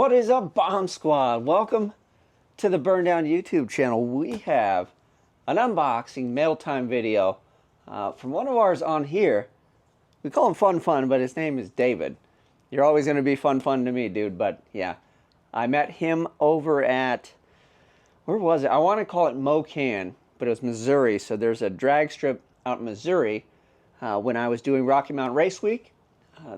What is up, Bomb Squad? Welcome to the BurnDown YouTube channel. We have an unboxing mail time video from one of ours on here. We call him Fun, but his name is David. You're always going to be fun to me, dude, but yeah. I met him over at, where was it? I want to call it Mocan, but it was Missouri. So there's a drag strip out in Missouri when I was doing Rocky Mountain Race Week.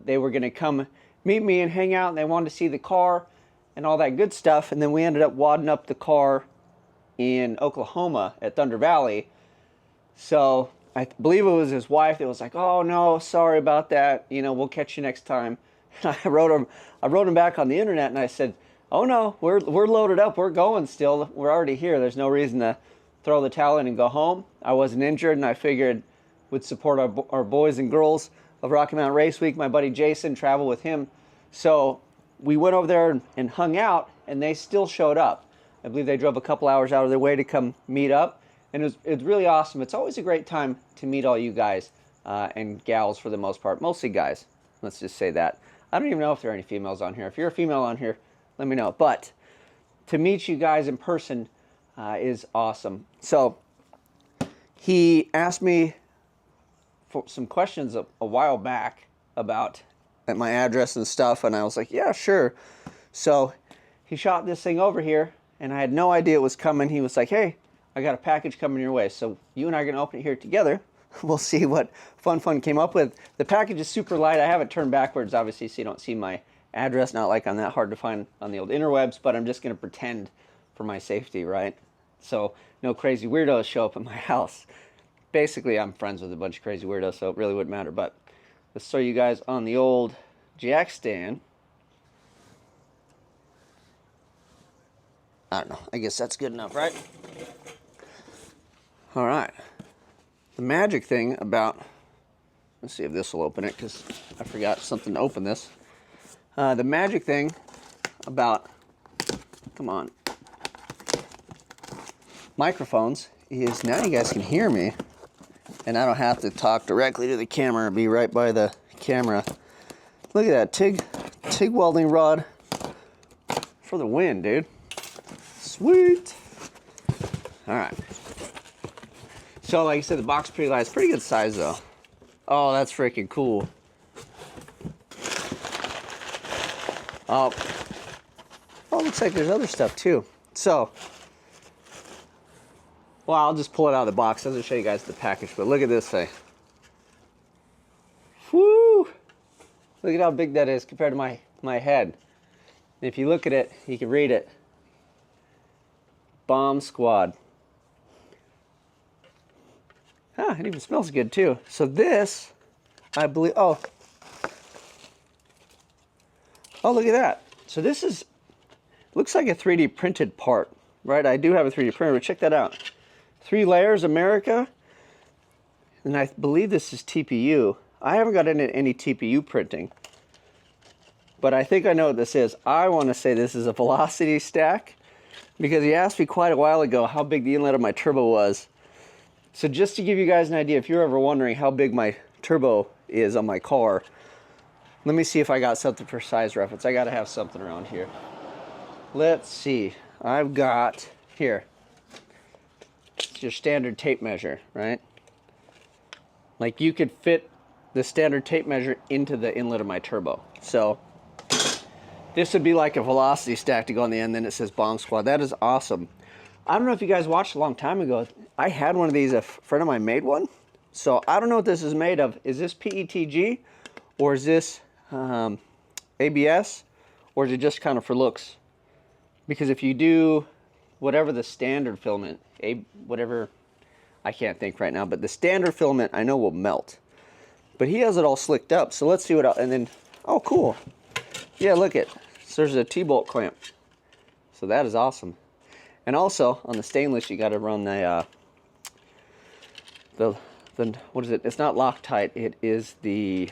They were going to come meet me and hang out, and they wanted to see the car and all that good stuff. And then we ended up wadding up the car in Oklahoma at Thunder Valley. So I believe it was his wife that was like, "Oh no, sorry about that. You know, we'll catch you next time." And I wrote him back on the internet, and I said, "Oh no, we're loaded up. We're going still. We're already here. There's no reason to throw the towel in and go home." I wasn't injured, and I figured would support our boys and girls of Rocky Mountain Race Week. My buddy Jason, travel with him. So we went over there and hung out, and they still showed up. I believe they drove a couple hours out of their way to come meet up, and it's really awesome. It's always a great time to meet all you guys and gals for the most part. Mostly guys, let's just say that. I don't even know if there are any females on here. If you're a female on here, let me know. But to meet you guys in person is awesome. So he asked me for some questions a while back about my address and stuff, and I was like, yeah, sure. So he shot this thing over here, and I had no idea it was coming. He was like, "Hey, I got a package coming your way, so you and I are going to open it here together. We'll see what Fun came up with." The package is super light. I have it turned backwards, obviously, so you don't see my address. Not like I'm that hard to find on the old interwebs, but I'm just going to pretend for my safety, right? So no crazy weirdos show up at my house. Basically, I'm friends with a bunch of crazy weirdos, so it really wouldn't matter. But let's show you guys on the old jack stand. I don't know. I guess that's good enough, right? All right. The magic thing about... Let's see if this will open it, because I forgot something to open this. The magic thing about... Come on. Microphones is now you guys can hear me. And I don't have to talk directly to the camera or be right by the camera. Look at that TIG welding rod for the win, dude. Sweet. All right. So like I said, the box is pretty light. It's pretty good size though. Oh, that's freaking cool. Oh, looks like there's other stuff too. So, well, I'll just pull it out of the box. I'll just show you guys the package, but look at this thing. Woo! Look at how big that is compared to my head. And if you look at it, you can read it. Bomb Squad. Ah, it even smells good too. So this, I believe, oh, look at that. So this is, looks like a 3D printed part, right? I do have a 3D printer, but check that out. 3 layers, America, and I believe this is TPU. I haven't got into any TPU printing, but I think I know what this is. I want to say this is a velocity stack, because he asked me quite a while ago how big the inlet of my turbo was. So just to give you guys an idea, if you're ever wondering how big my turbo is on my car, let me see if I got something for size reference. I got to have something around here. Let's see. I've got here. It's your standard tape measure, right? Like you could fit the standard tape measure into the inlet of my turbo. So this would be like a velocity stack to go on the end, then it says Bomb Squad. That is awesome. I don't know if you guys watched a long time ago. I had one of these, a friend of mine made one. So I don't know what this is made of. Is this PETG? Or is this ABS? Or is it just kind of for looks? Because if you do whatever the standard filament, whatever, I can't think right now, but the standard filament I know will melt. But he has it all slicked up, so let's see what else, and then, oh cool. Yeah, look it. So there's a T-bolt clamp. So that is awesome. And also, on the stainless, you gotta run the what is it? It's not Loctite, it is the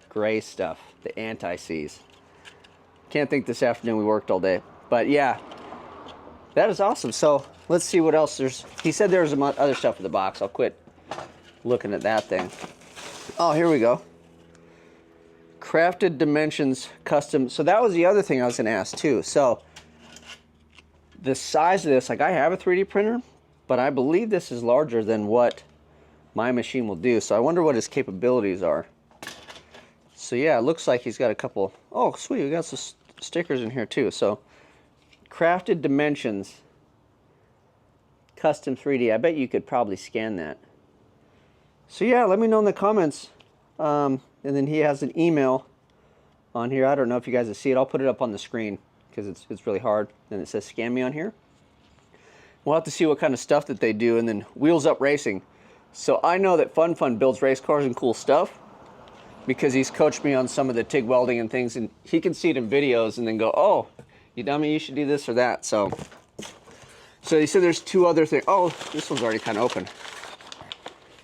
gray stuff, the anti-seize. Can't think this afternoon, we worked all day. But yeah, that is awesome. So let's see what else there's. He said there's some other stuff in the box. I'll quit looking at that thing. Oh, here we go. Crafted Dimensions Custom. So that was the other thing I was going to ask too. So the size of this, like I have a 3D printer, but I believe this is larger than what my machine will do. So I wonder what his capabilities are. So yeah, it looks like he's got a couple. Oh, sweet, we got some stickers in here too. So Crafted Dimensions Custom 3D. I bet you could probably scan that. So yeah, let me know in the comments. And then he has an email on here. I don't know if you guys will see it. I'll put it up on the screen because it's really hard. And it says scan me on here. We'll have to see what kind of stuff that they do. And then Wheels Up Racing. So I know that Fun builds race cars and cool stuff because he's coached me on some of the TIG welding and things, and he can see it in videos and then go, oh, you dummy, you should do this or that. So he said there's two other things. Oh, this one's already kind of open.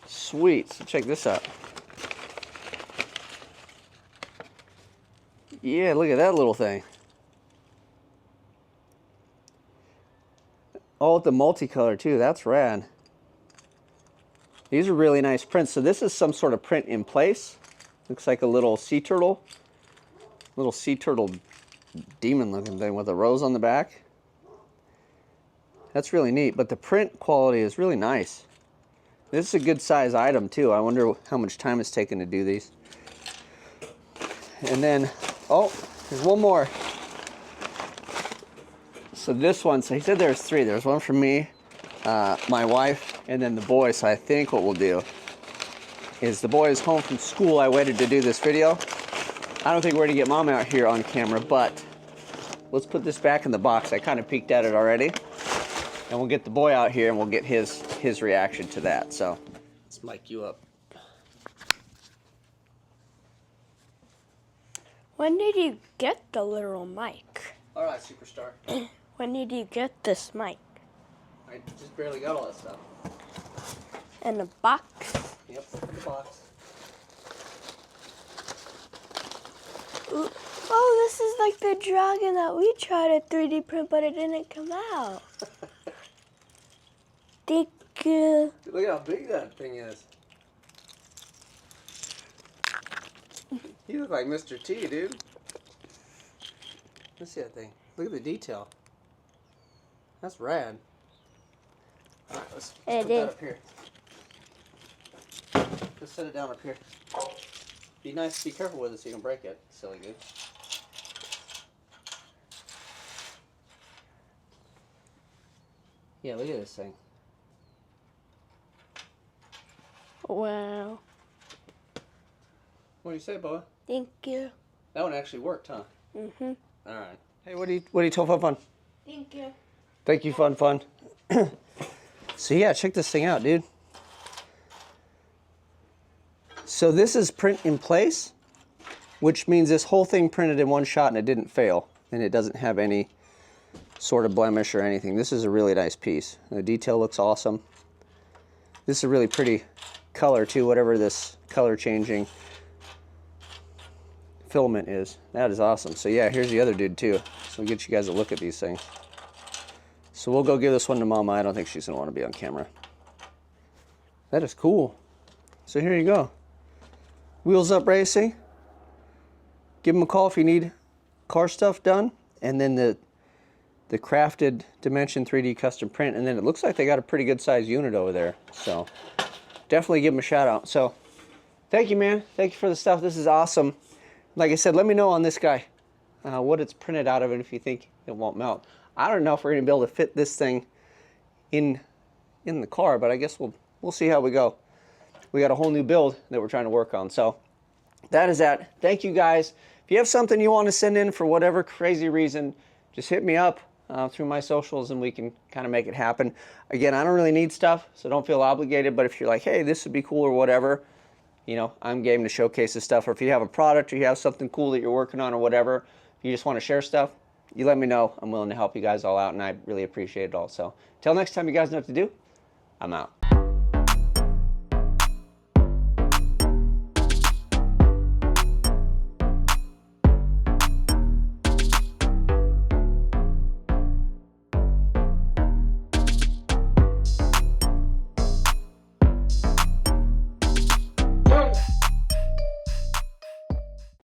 Sweet, so check this out. Yeah, look at that little thing. Oh, with the multicolor too, that's rad. These are really nice prints. So this is some sort of print in place. Looks like a little sea turtle demon looking thing with a rose on the back. That's really neat, but the print quality is really nice. This is a good size item too. I wonder how much time it's taken to do these. And then, oh, there's one more. So this one, so he said there's three. There's one for me, my wife, and then the boy. So I think what we'll do is the boy is home from school. I waited to do this video. I don't think we're gonna get mom out here on camera, but let's put this back in the box. I kind of peeked at it already. And we'll get the boy out here and we'll get his reaction to that. So let's mic you up. When did you get the little mic? All right, superstar. When did you get this mic? I just barely got all that stuff. And the box? Yep, look at the box. Ooh. Oh, this is like the dragon that we tried to 3D print, but it didn't come out. Thank you. Look how big that thing is. You look like Mr. T, dude. Let's see that thing. Look at the detail. That's rad. All right, let's put that up here. Let's set it down up here. Be nice, be careful with it so you don't break it, silly goose. Yeah, look at this thing. Wow. What do you say, Boa? Thank you. That one actually worked, huh? Mm-hmm. All right. Hey, what do you tell Fun? Thank you. Thank you, Fun. So yeah, check this thing out, dude. So this is print in place, which means this whole thing printed in one shot and it didn't fail, and it doesn't have any sort of blemish or anything. This is a really nice piece. The detail looks awesome. This is a really pretty color too, whatever this color changing filament is. That is awesome. So yeah, here's the other dude too. So we'll get you guys a look at these things. So we'll go give this one to Mama. I don't think she's gonna want to be on camera. That is cool. So here you go. Wheels Up Racing. Give them a call if you need car stuff done. And then the Crafted Dimension 3D custom print. And then it looks like they got a pretty good size unit over there. So definitely give them a shout out. So thank you, man. Thank you for the stuff. This is awesome. Like I said, let me know on this guy what it's printed out of and if you think it won't melt. I don't know if we're going to be able to fit this thing in the car, but I guess we'll see how we go. We got a whole new build that we're trying to work on. So that is that. Thank you guys. If you have something you want to send in for whatever crazy reason, just hit me up through my socials and we can kind of make it happen. Again, I don't really need stuff, so don't feel obligated. But if you're like, hey, this would be cool or whatever, you know, I'm game to showcase this stuff. Or if you have a product or you have something cool that you're working on or whatever, you just want to share stuff, you let me know. I'm willing to help you guys all out, and I really appreciate it all. So until next time, you guys know what to do. I'm out.